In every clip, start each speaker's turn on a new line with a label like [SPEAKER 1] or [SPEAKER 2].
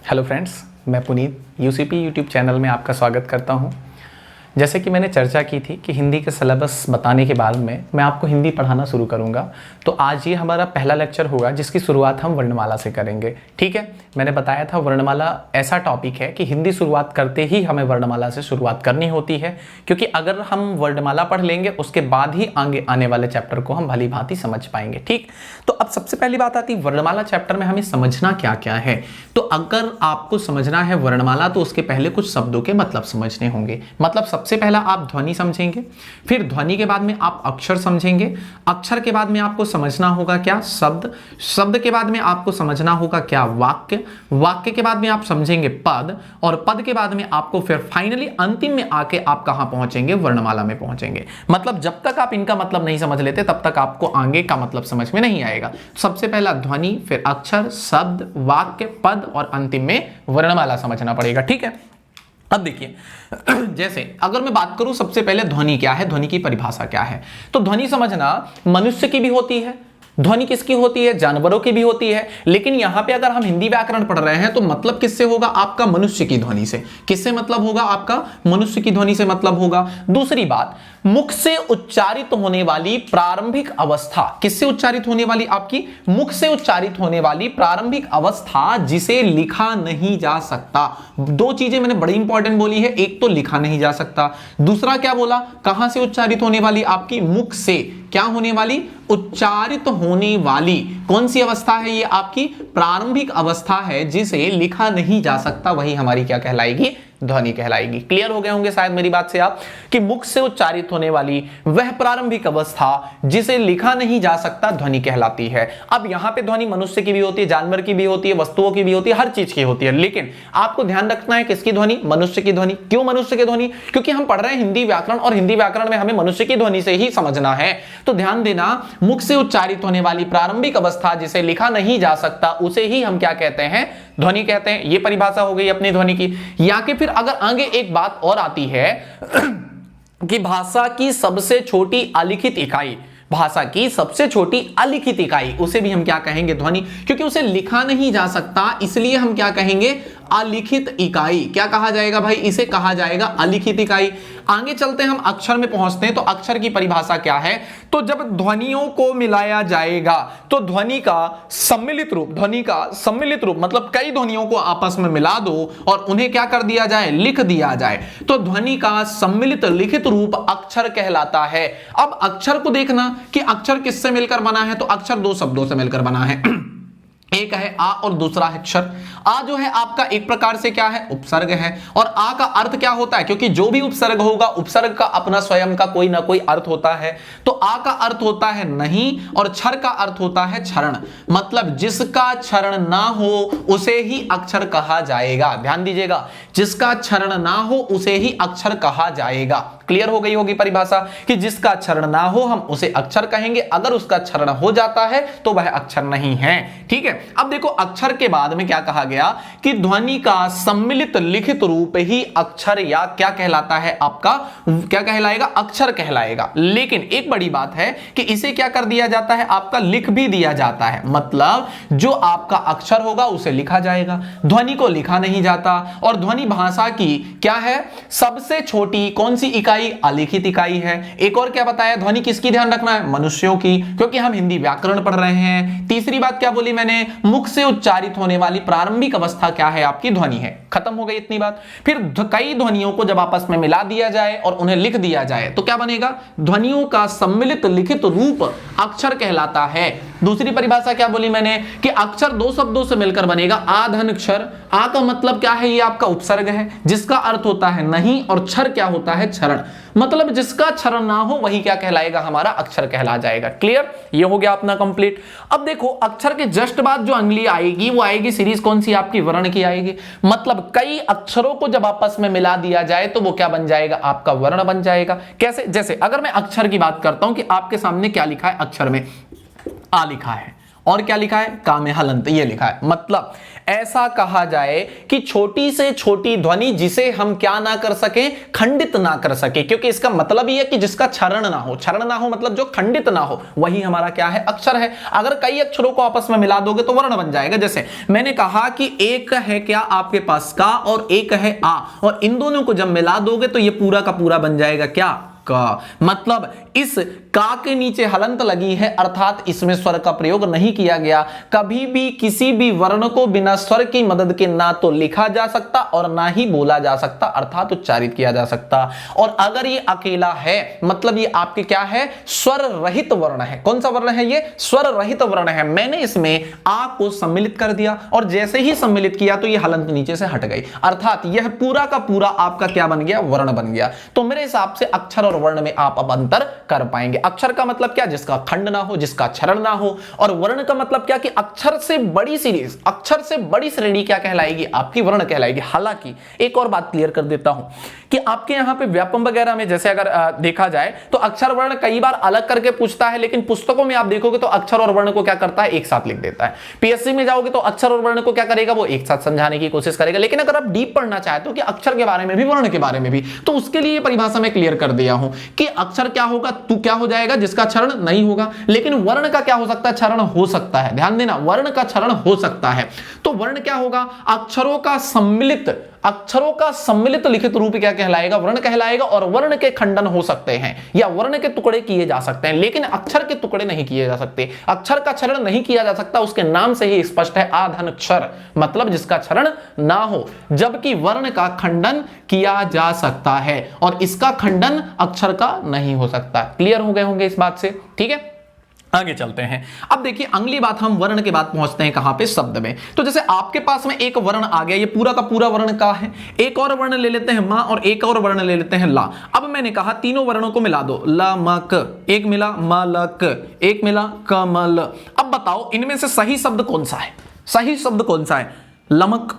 [SPEAKER 1] Hello friends, मैं Puneet UCP YouTube channel में आपका स्वागत करता हूं। जैसे कि मैंने चर्चा की थी कि हिंदी के सिलेबस बताने के बाद में मैं आपको हिंदी पढ़ाना शुरू करूंगा, तो आज ये हमारा पहला लेक्चर होगा जिसकी शुरुआत हम वर्णमाला से करेंगे। ठीक है, मैंने बताया था वर्णमाला ऐसा टॉपिक है कि हिंदी शुरुआत करते ही हमें वर्णमाला से शुरुआत करनी होती है, क्योंकि अगर हम वर्णमाला पढ़ लेंगे उसके बाद ही आगे आने वाले चैप्टर को हम भली भांति समझ पाएंगे। ठीक, तो अब सबसे पहली बात आती है वर्णमाला चैप्टर में हमें समझना क्या क्या है। तो अगर आपको समझना है वर्णमाला तो उसके पहले कुछ शब्दों के मतलब समझने होंगे। मतलब सबसे पहला आप ध्वनि समझेंगे, फिर ध्वनि के बाद में आप अक्षर समझेंगे, अक्षर के बाद में आपको समझना होगा क्या शब्द, शब्द के बाद में आपको समझना होगा क्या वाक्य, वाक्य के बाद में आप समझेंगे पद, और पद के बाद में आपको फिर फाइनली अंतिम में आके आप कहां पहुंचेंगे, वर्णमाला में पहुंचेंगे। मतलब जब तक आप इनका मतलब नहीं समझ लेते तब तक आपको आगे का मतलब समझ में नहीं आएगा। सबसे पहला ध्वनि, फिर अक्षर, शब्द, वाक्य, पद और अंतिम में वर्णमाला समझना पड़ेगा। ठीक है, अब देखिए जैसे अगर मैं बात करूं सबसे पहले ध्वनि क्या है, ध्वनि की परिभाषा क्या है, तो ध्वनि समझना मनुष्य की भी होती है, ध्वनि किसकी होती है, जानवरों की भी होती है। लेकिन यहां पे अगर हम हिंदी व्याकरण पढ़ रहे हैं तो मतलब किससे होगा, आपका मनुष्य की ध्वनि से। किससे मतलब होगा, आपका मनुष्य की ध्वनि से मतलब होगा। दूसरी बात, मुख से उच्चारित होने वाली प्रारंभिक अवस्था, किससे उच्चारित होने वाली, आपकी मुख से उच्चारित होने वाली प्रारंभिक अवस्था जिसे लिखा नहीं जा सकता। दो चीजें मैंने बड़ी इंपॉर्टेंट बोली है, एक तो लिखा नहीं जा सकता, दूसरा क्या बोला, कहां से उच्चारित होने वाली, आपकी मुख से क्या होने वाली, उच्चारित होने वाली। कौन सी अवस्था है ये, आपकी प्रारंभिक अवस्था है जिसे लिखा नहीं जा सकता, वही हमारी क्या कहलाएगी, ध्वनि कहलाएगी। क्लियर हो गए होंगे शायद मेरी बात से आप, कि मुख से उच्चारित होने वाली वह प्रारंभिक अवस्था जिसे लिखा नहीं जा सकता ध्वनि कहलाती है। अब यहां पे ध्वनि मनुष्य की भी होती है, जानवर की भी होती है, वस्तुओं की भी होती है, हर चीज की होती है। लेकिन आपको ध्यान रखना है किसकी ध्वनि, मनुष्य की ध्वनि। क्यों मनुष्य की ध्वनि, क्योंकि हम पढ़ रहे हैं हिंदी व्याकरण और हिंदी व्याकरण में हमें मनुष्य की ध्वनि से ही समझना है। तो ध्यान देना, मुख से उच्चारित होने वाली प्रारंभिक अवस्था जिसे लिखा नहीं जा सकता उसे ही हम क्या कहते हैं, ध्वनि कहते हैं। ये परिभाषा हो गई अपनी ध्वनि की। या कि फिर अगर आगे एक बात और आती है कि भाषा की सबसे छोटी अलिखित इकाई, भाषा की सबसे छोटी अलिखित इकाई, उसे भी हम क्या कहेंगे, ध्वनि। क्योंकि उसे लिखा नहीं जा सकता इसलिए हम क्या कहेंगे, अलिखित इकाई। क्या कहा जाएगा भाई, इसे कहा जाएगा अलिखित इकाई। आगे चलते हैं, हम अक्षर में पहुंचते हैं। तो अक्षर की परिभाषा क्या है, तो जब ध्वनियों को मिलाया जाएगा तो ध्वनि का सम्मिलित रूप, ध्वनि का सम्मिलित रूप मतलब कई ध्वनियों को आपस में मिला दो और उन्हें क्या कर दिया जाए, लिख दिया जाए, तो ध्वनि का सम्मिलित लिखित रूप अक्षर कहलाता है। अब अक्षर को देखना कि अक्षर किससे मिलकर बना है, तो अक्षर दो शब्दों से मिलकर बना है। एक है आ और दूसरा है अक्षर। आ जो है आपका एक प्रकार से क्या है, उपसर्ग है, और आ का अर्थ क्या होता है, क्योंकि जो भी उपसर्ग होगा उपसर्ग का अपना स्वयं का कोई ना कोई अर्थ होता है। तो आ का अर्थ होता है नहीं और क्षर का अर्थ होता है क्षरण, मतलब जिसका क्षरण ना हो उसे ही अक्षर कहा जाएगा। ध्यान दीजिएगा, जिसका क्षरण ना हो उसे ही अक्षर कहा जाएगा। क्लियर हो गई होगी परिभाषा कि जिसका क्षरण ना हो हम उसे अक्षर कहेंगे, अगर उसका क्षरण हो जाता है तो वह अक्षर नहीं है। ठीक है, अब देखो अक्षर के बाद में क्या कहा गया कि ध्वनि का सम्मिलित लिखित रूप ही अक्षर या क्या कहलाता है, आपका क्या कहलाएगा, अक्षर कहलाएगा। लेकिन एक बड़ी बात है कि इसे क्या कर दिया जाता है, आपका लिख भी दिया जाता है। मतलब जो आपका अक्षर होगा उसे लिखा जाएगा, ध्वनि को लिखा नहीं जाता। और ध्वनि भाषा की क्या है, सबसे छोटी कौन सी इकाई, अलिखित इकाई है। एक और क्या बताया, ध्वनि किसकी ध्यान रखना है, मनुष्यों की, क्योंकि हम हिंदी व्याकरण पढ़ रहे हैं। तीसरी बात क्या बोली मैंने, मुख से उच्चारित होने वाली प्रारंभिक अवस्था क्या है, आपकी ध्वनि है। खत्म हो गई इतनी बात। फिर कई ध्वनियों को जब आपस में मिला दिया जाए और उन्हें लिख दिया जाए तो क्या बनेगा, ध्वनियों का सम्मिलित लिखित रूप अक्षर कहलाता है। दूसरी परिभाषा क्या बोली मैंने कि अक्षर दो शब्दों से मिलकर बनेगा, आ धन क्षर। आ का मतलब क्या है, ये आपका उपसर्ग है जिसका अर्थ होता है नहीं, और क्षर क्या होता है, क्षरण, मतलब जिसका क्षरण ना हो वही क्या कहलाएगा, हमारा अक्षर कहला जाएगा। क्लियर, ये हो गया अपना कंप्लीट। अब देखो अक्षर के जस्ट बाद जो अगली आएगी वो आएगी सीरीज कौन सी, आपकी वर्ण की आएगी। मतलब कई अक्षरों को जब आपस में मिला दिया जाए तो वो क्या बन जाएगा, आपका वर्ण बन जाएगा। कैसे, जैसे अगर मैं अक्षर की बात करता हूं कि आपके सामने क्या लिखा है, अक्षर में आ लिखा है और क्या लिखा है, का में हलंत ये लिखा है। मतलब ऐसा कहा जाए कि छोटी से छोटी ध्वनि जिसे हम क्या ना कर सके, खंडित ना कर सके, क्योंकि इसका मतलब ही है कि जिसका क्षरण ना हो। क्षरण ना हो मतलब जो खंडित ना हो, वही हमारा क्या है, अक्षर है। अगर कई अक्षरों को आपस में मिला दोगे तो वर्ण बन जाएगा। जैसे मैंने कहा कि एक है क्या आपके पास का और एक है आ, और इन दोनों को जब मिला दोगे तो ये पूरा का पूरा बन जाएगा क्या, का। मतलब इस का के नीचे हलंत लगी है, अर्थात इसमें स्वर का प्रयोग नहीं किया गया। कभी भी किसी भी वर्ण को बिना स्वर की मदद के ना तो लिखा जा सकता और ना ही बोला जा सकता, अर्थात उच्चारित किया जा सकता। और अगर ये अकेला है मतलब ये आपके क्या है, स्वर रहित वर्ण है। कौन सा वर्ण है ये, स्वर रहित वर्ण है। मैंने इसमें आ को सम्मिलित कर दिया और जैसे ही सम्मिलित किया तो ये हलंत नीचे से हट गई, अर्थात यह पूरा का पूरा आपका क्या बन गया, वर्ण बन गया। तो मेरे हिसाब से अक्षर और वर्ण में आप अब अंतर कर पाएंगे। अक्षर का मतलब क्या, जिसका खंड ना हो, जिसका क्षरण ना हो, और वर्ण का मतलब क्या कि अक्षर से बड़ी सीरीज, अक्षर से बड़ी श्रेणी क्या कहलाएगी, आपकी वर्ण कहलाएगी। हालांकि एक और बात क्लियर कर देता हूं कि आपके यहां पे व्यापम वगैरह में जैसे अगर देखा जाए तो अक्षर वर्ण कई बार अलग करके पूछता है, लेकिन पुस्तकों में आप देखोगे तो अक्षर और वर्ण को क्या करता है, एक साथ लिख देता है। पीएससी में जाओगे तो अक्षर और वर्ण को क्या करेगा, वो एक साथ समझाने की कोशिश करेगा। लेकिन अगर आप डीप पढ़ना चाहते हो कि अक्षर के बारे में भी वर्ण के बारे में भी, तो उसके लिए परिभाषा में क्लियर कर दिया हूं कि अक्षर क्या होगा, तू क्या हो जाएगा, जिसका क्षरण नहीं होगा। लेकिन वर्ण का क्या हो सकता है, क्षरण हो सकता है। ध्यान देना, वर्ण का क्षरण हो सकता है। तो वर्ण क्या होगा, अक्षरों का सम्मिलित लिखित रूप क्या कहलाएगा, वर्ण कहलाएगा। और वर्ण के खंडन हो सकते हैं या वर्ण के टुकड़े किए जा सकते हैं, लेकिन अक्षर के टुकड़े नहीं किए जा सकते। अक्षर का क्षरण नहीं किया जा सकता, उसके नाम से ही स्पष्ट है, आधन अक्षर, मतलब जिसका क्षरण ना हो। जबकि वर्ण का खंडन किया जा सकता है और इसका खंडन अक्षर का नहीं हो सकता। क्लियर हो गए होंगे इस बात से, ठीक है। आगे चलते हैं। अब देखिए अगली बात, हम वर्ण के बाद पहुंचते हैं कहां पे, शब्द में। तो जैसे आपके पास में एक वर्ण आ गया, ये पूरा का पूरा वर्ण का है। एक और वर्ण ले लेते हैं मा और एक और वर्ण ले लेते हैं ला। अब मैंने कहा तीनों वर्णों को मिला दो, ल म क, एक मिला मलक, एक मिला कमल। अब बताओ इनमें से सही शब्द कौन सा है, सही शब्द कौन सा है, लमक।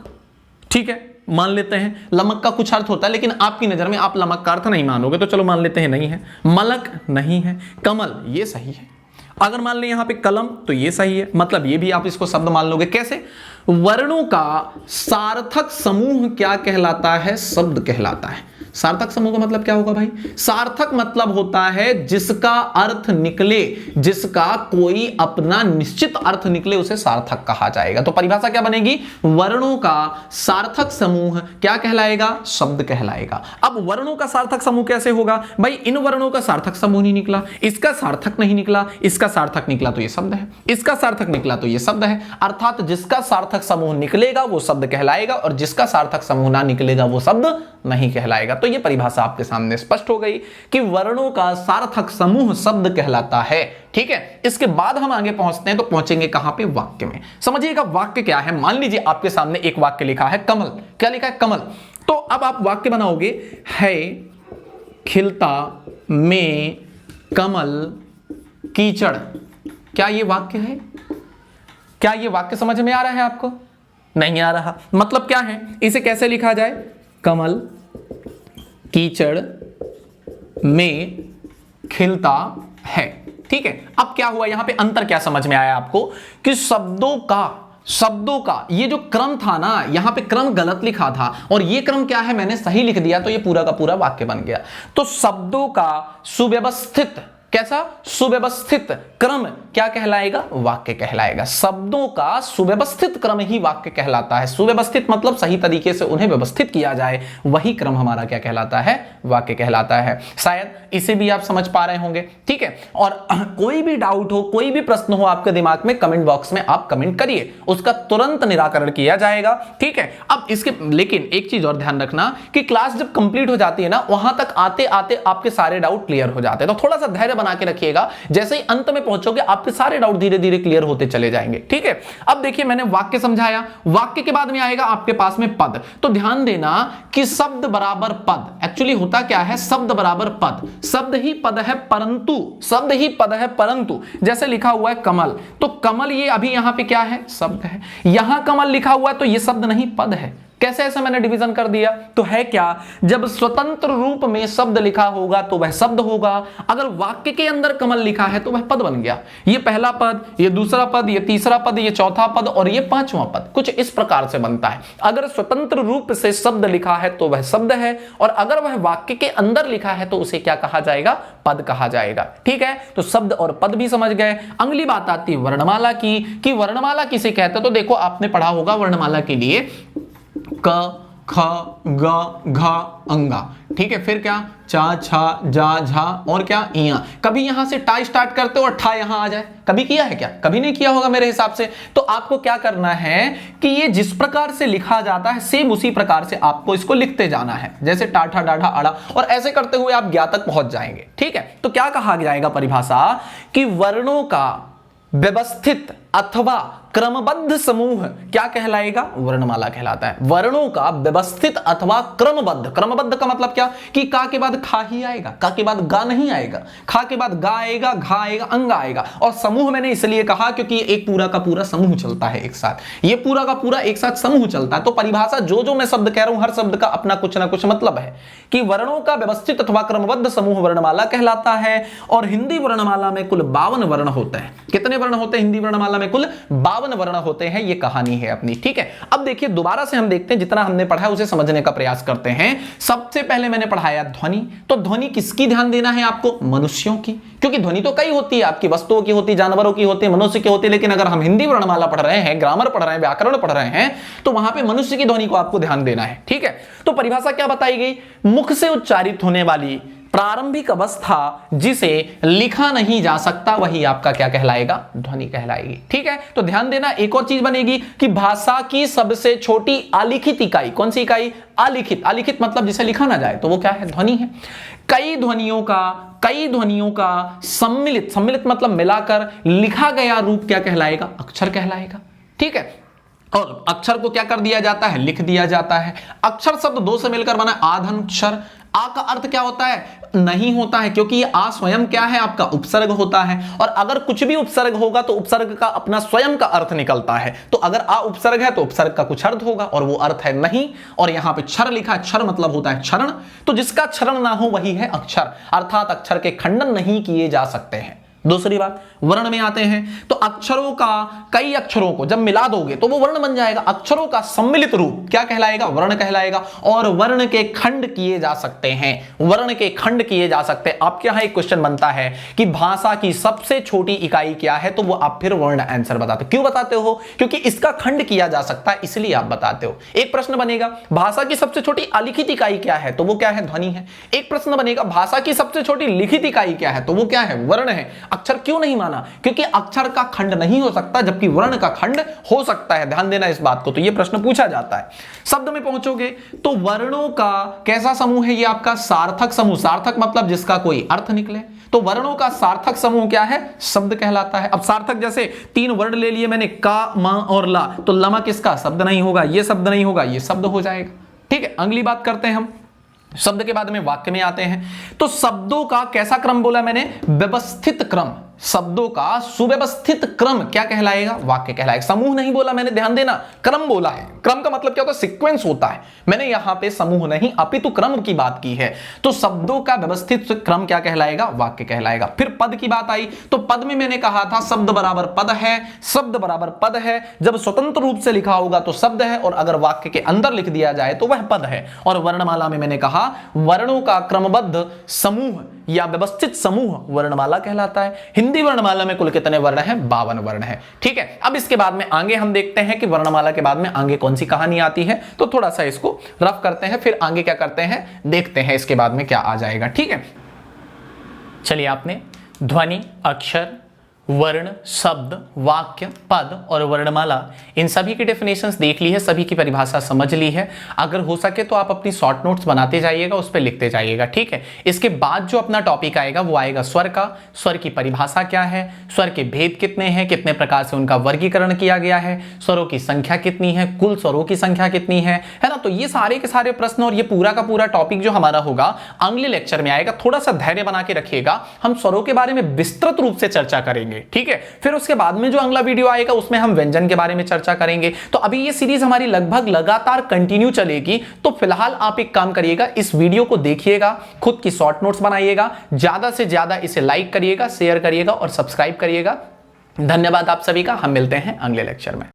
[SPEAKER 1] ठीक है, मान लेते हैं लमक का कुछ अर्थ होता है, लेकिन आपकी नजर में आप लमक का अर्थ नहीं मानोगे, तो चलो मान लेते हैं नहीं है। मलक नहीं है, कमल ये सही है। अगर मान लें यहां पे कलम तो ये सही है, मतलब ये भी आप इसको शब्द मान लोगे। कैसे, वर्णों का सार्थक समूह क्या कहलाता है, शब्द कहलाता है। सार्थक समूह का मतलब क्या होगा भाई, सार्थक मतलब होता है जिसका अर्थ निकले, जिसका कोई अपना निश्चित अर्थ निकले, उसे सार्थक कहा जाएगा। तो परिभाषा क्या बनेगी, वर्णों का सार्थक समूह क्या कहलाएगा, शब्द कहलाएगा। अब वर्णों का सार्थक समूह कैसे होगा भाई, इन वर्णों का सार्थक समूह नहीं निकला, इसका सार्थक नहीं निकला, इसका सार्थक निकला तो ये शब्द है, इसका सार्थक निकला तो ये शब्द है। अर्थात जिसका सार्थक समूह निकलेगा वो शब्द कहलाएगा और जिसका सार्थक समूह ना निकलेगा वो शब्द नहीं कहलाएगा। तो ये परिभाषा आपके सामने स्पष्ट हो गई कि वर्णों का सार्थक समूह शब्द कहलाता है। ठीक है, इसके बाद हम आगे पहुंचते हैं, तो पहुंचेंगे कहां पे, वाक्य में। समझिएगा वाक्य क्या है। मान लीजिए आपके सामने एक वाक्य लिखा है कमल, क्या लिखा है, कमल। तो अब आप वाक्य बनाओगे, है खिलता में कमल कीचड़। क्या ये वाक्य है, क्या ये वाक्य समझ में आ रहा है आपको, नहीं आ रहा। मतलब क्या है, इसे कैसे लिखा जाए, कमल कीचड़ में खिलता है। ठीक है, अब क्या हुआ यहां पे, अंतर क्या समझ में आया आपको कि शब्दों का ये जो क्रम था ना, यहां पे क्रम गलत लिखा था और ये क्रम क्या है मैंने सही लिख दिया, तो ये पूरा का पूरा वाक्य बन गया। तो शब्दों का सुव्यवस्थित, कैसा, सुव्यवस्थित क्रम क्या कहलाएगा, वाक्य कहलाएगा। शब्दों का सुव्यवस्थित क्रम ही वाक्य कहलाता है। सुव्यवस्थित मतलब सही तरीके से उन्हें व्यवस्थित किया जाए, वही क्रम हमारा क्या कहलाता है, वाक्य कहलाता है। शायद इसे भी आप समझ पा रहे होंगे। ठीक है, और कोई भी डाउट हो, कोई भी प्रश्न हो आपके दिमाग में, कमेंट बॉक्स में आप कमेंट करिए, उसका तुरंत निराकरण किया जाएगा। ठीक है, अब इसके लेकिन एक चीज और ध्यान रखना कि क्लास जब कंप्लीट हो जाती है ना, वहां तक आते आते आपके सारे डाउट क्लियर हो जाते हैं। तो थोड़ा सा धैर्य बना के रखिएगा, जैसे ही अंत में पहुंचोगे आपके सारे डाउट धीरे धीरे क्लियर होते चले जाएंगे। ठीक है, अब देखिए मैंने वाक्य समझाया, वाक्य के बाद में आएगा आपके पास में पद। तो ध्यान देना कि शब्द बराबर पद, एक्चुअली होता क्या है, शब्द बराबर पद, शब्द ही पद है परंतु, शब्द ही पद है परंतु, जैसे लिखा हुआ है कमल, तो कमल ये अभी यहां पे क्या है, शब्द है। यहां कमल लिखा हुआ है तो ये शब्द नहीं पद है, कैसे ऐसा मैंने डिवीजन कर दिया? तो है क्या, जब स्वतंत्र रूप में शब्द लिखा होगा तो वह शब्द होगा, अगर वाक्य के अंदर कमल लिखा है तो वह पद बन गया। ये पहला पद, ये दूसरा पद, ये तीसरा पद, ये चौथा पद और ये पांचवा पद, कुछ इस प्रकार से बनता है। अगर स्वतंत्र रूप से शब्द लिखा है तो वह शब्द है, और अगर वह वाक्य के अंदर लिखा है तो उसे क्या कहा जाएगा? पद कहा जाएगा। ठीक है, तो शब्द और पद भी समझ गए। अगली बात आती है वर्णमाला की, कि वर्णमाला किसे कहते हैं? तो देखो आपने पढ़ा होगा वर्णमाला के लिए क, ख, ग, घ, अंगा। ठीक है, फिर क्या? चा, छा, जा, झा और क्या? इया। कभी यहां से टा स्टार्ट करते हो और ठा यहां आ जाए, कभी किया है क्या? कभी नहीं किया होगा मेरे हिसाब से। तो आपको क्या करना है कि ये जिस प्रकार से लिखा जाता है सेम उसी प्रकार से आपको इसको लिखते जाना है, जैसे टाठा, डाढ़ा, अड़ा, और ऐसे करते हुए आप ज्ञा तक पहुंच जाएंगे। ठीक है, तो क्या कहा जाएगा परिभाषा कि वर्णों का व्यवस्थित अथवा क्रमबद्ध समूह क्या कहलाएगा? वर्णमाला कहलाता है। वर्णों का व्यवस्थित अथवा क्रमबद्ध, क्रमबद्ध का मतलब क्या कि का के बाद खा ही आएगा, का के बाद गा नहीं आएगा, खा के बाद गा आएगा, घा आएगा, अंग आएगा। और समूह मैंने इसलिए कहा क्योंकि एक पूरा का पूरा समूह चलता है एक साथ, ये पूरा का पूरा एक साथ समूह चलता है। तो परिभाषा जो मैं शब्द कह रहा हूं, हर शब्द का अपना कुछ ना कुछ मतलब है कि वर्णों का व्यवस्थित अथवा क्रमबद्ध समूह वर्णमाला कहलाता है। और हिंदी वर्णमाला में कुल 52 वर्ण होते हैं। कितने वर्ण होते हैं हिंदी वर्णमाला में? कुल 52 वर्ण होते हैं। ये कहानी है अपनी। ठीक है, अब देखिए दोबारा से हम देखते हैं, जितना हमने पढ़ा है उसे समझने का प्रयास करते हैं। सबसे पहले मैंने पढ़ाया ध्वनि। तो ध्वनि किसकी ध्यान देना है आपको? मनुष्यों की, क्योंकि ध्वनि तो कई होती है, आपकी वस्तुओं की होती है, जानवरों की होती है, मनुष्य की होती है। लेकिन अगर हम हिंदी वर्णमाला पढ़ रहे हैं, ग्रामर पढ़ रहे हैं, व्याकरण पढ़ रहे हैं, तो वहां पे मनुष्य की ध्वनि को आपको ध्यान देना है। ठीक है, तो परिभाषा क्या बताई गई? मुख से उच्चारित होने वाली प्रारंभिक अवस्था जिसे लिखा नहीं जा सकता वही आपका क्या कहलाएगा? ध्वनि कहलाएगी। ठीक है, तो ध्यान देना एक और चीज बनेगी कि भाषा की सबसे छोटी अलिखित इकाई, कौन सी इकाई? अलिखित। अलिखित मतलब जिसे लिखा ना जाए, तो वो क्या है? ध्वनि है। कई ध्वनियों का सम्मिलित, सम्मिलित मतलब मिलाकर लिखा गया रूप क्या कहलाएगा? अक्षर कहलाएगा। ठीक है, और अक्षर को क्या कर दिया जाता है? लिख दिया जाता है। अक्षर शब्द दो से मिलकर बना आधन। आ का अर्थ क्या होता है? नहीं होता है, क्योंकि ये आ स्वयं क्या है? आपका उपसर्ग होता है। और अगर कुछ भी उपसर्ग होगा तो उपसर्ग का अपना स्वयं का अर्थ निकलता है। तो अगर आ उपसर्ग है तो उपसर्ग का कुछ अर्थ होगा, और वो अर्थ है नहीं। और यहां पे क्षर लिखा है, क्षर मतलब होता है क्षरण। तो जिसका क्षरण ना हो वही है अक्षर, अर्थात अक्षर के खंडन नहीं किए जा सकते हैं। दूसरी बात, वर्ण में आते हैं तो अक्षरों का, कई अक्षरों को जब मिला दोगे तो वो वर्ण बन जाएगा। अक्षरों का सम्मिलित रूप क्या कहलाएगा? वर्ण कहलाएगा। और वर्ण के खंड किए जा सकते हैं, वर्ण के खंड किए जा सकते हैं। आपके यहां एक क्वेश्चन बनता है कि भाषा की सबसे छोटी इकाई क्या है, तो वो आप फिर वर्ण आंसर बताते हो। क्यों बताते हो? क्योंकि इसका खंड किया जा सकता है, इसलिए आप बताते हो। एक प्रश्न बनेगा भाषा की सबसे छोटी अलिखित इकाई क्या है, तो वो क्या है? ध्वनि है। एक प्रश्न बनेगा भाषा की सबसे छोटी लिखित इकाई क्या है, तो वो क्या है? वर्ण है। अक्षर क्यों नहीं माना? क्योंकि अक्षर का खंड नहीं हो सकता, जबकि वर्ण का खंड हो सकता है। ध्यान देना इस बात को। तो यह प्रश्न पूछा जाता है। शब्द में पहुंचोगे तो वर्णों का कैसा समूह है? ये आपका सार्थक समूह। सार्थक मतलब जिसका कोई अर्थ निकले। तो वर्णों का सार्थक समूह क्या है? शब्द कहलाता है। अब सार्थक जैसे 3 वर्ण ले लिए मैंने, का, मा और ला, तो लमा किसका? शब्द नहीं होगा, ये शब्द नहीं होगा, ये शब्द हो जाएगा। ठीक है, अगली बात करते हैं हम। शब्द के बाद में वाक्य में आते हैं। तो शब्दों का कैसा क्रम बोला मैंने? व्यवस्थित क्रम। शब्दों का सुव्यवस्थित क्रम क्या कहलाएगा? वाक्य कहलाएगा। समूह नहीं बोला मैंने, ध्यान देना, क्रम बोला है। क्रम का मतलब क्या होता है? सीक्वेंस होता है। मैंने यहां पे समूह नहीं अपितु क्रम की बात की है। तो शब्दों का व्यवस्थित क्रम क्या कहलाएगा? वाक्य कहलाएगा। फिर पद की बात आई तो पद में मैंने कहा था शब्द बराबर पद है। शब्द बराबर पद है। जब स्वतंत्र रूप से लिखा होगा तो शब्द है, और अगर वाक्य के अंदर लिख दिया जाए तो वह पद है। और वर्णमाला में मैंने कहा वर्णों का क्रमबद्ध समूह या व्यवस्थित समूह वर्णमाला कहलाता है। हिंदी वर्णमाला में कुल कितने वर्ण हैं? 52 वर्ण हैं। ठीक है, अब इसके बाद में आगे हम देखते हैं कि वर्णमाला के बाद में आगे कौन सी कहानी आती है। तो थोड़ा सा इसको रफ करते हैं, फिर आगे क्या करते हैं देखते हैं इसके बाद में क्या आ जाएगा। ठीक है, चलिए आपने ध्वनि, अक्षर, वर्ण, शब्द, वाक्य, पद और वर्णमाला इन सभी की डेफिनेशंस देख ली है, सभी की परिभाषा समझ ली है। अगर हो सके तो आप अपनी शॉर्ट नोट्स बनाते जाइएगा, उस पर लिखते जाइएगा। ठीक है, इसके बाद जो अपना टॉपिक आएगा वो आएगा स्वर का। स्वर की परिभाषा क्या है, स्वर के भेद कितने हैं, कितने प्रकार से उनका वर्गीकरण किया गया है, स्वरों की संख्या कितनी है, कुल स्वरों की संख्या कितनी है ना। तो ये सारे के सारे प्रश्न और ये पूरा का पूरा टॉपिक जो हमारा होगा अगले लेक्चर में आएगा। थोड़ा सा धैर्य बना के रखिएगा, हम स्वरों के बारे में विस्तृत रूप से चर्चा करेंगे। करेंगे, ठीक है। फिर उसके बाद में जो अगला वीडियो आएगा उसमें हम व्यंजन के बारे में चर्चा करेंगे। तो अभी ये सीरीज हमारी लगभग लगातार कंटिन्यू चलेगी। तो फिलहाल आप एक काम करिएगा, इस वीडियो को देखिएगा, खुद की शॉर्ट नोट्स बनाइएगा, ज्यादा से ज्यादा इसे लाइक करिएगा, शेयर करिएगा और सब्सक्राइब करिएगा। धन्यवाद आप सभी का। हम मिलते हैं अगले लेक्चर में।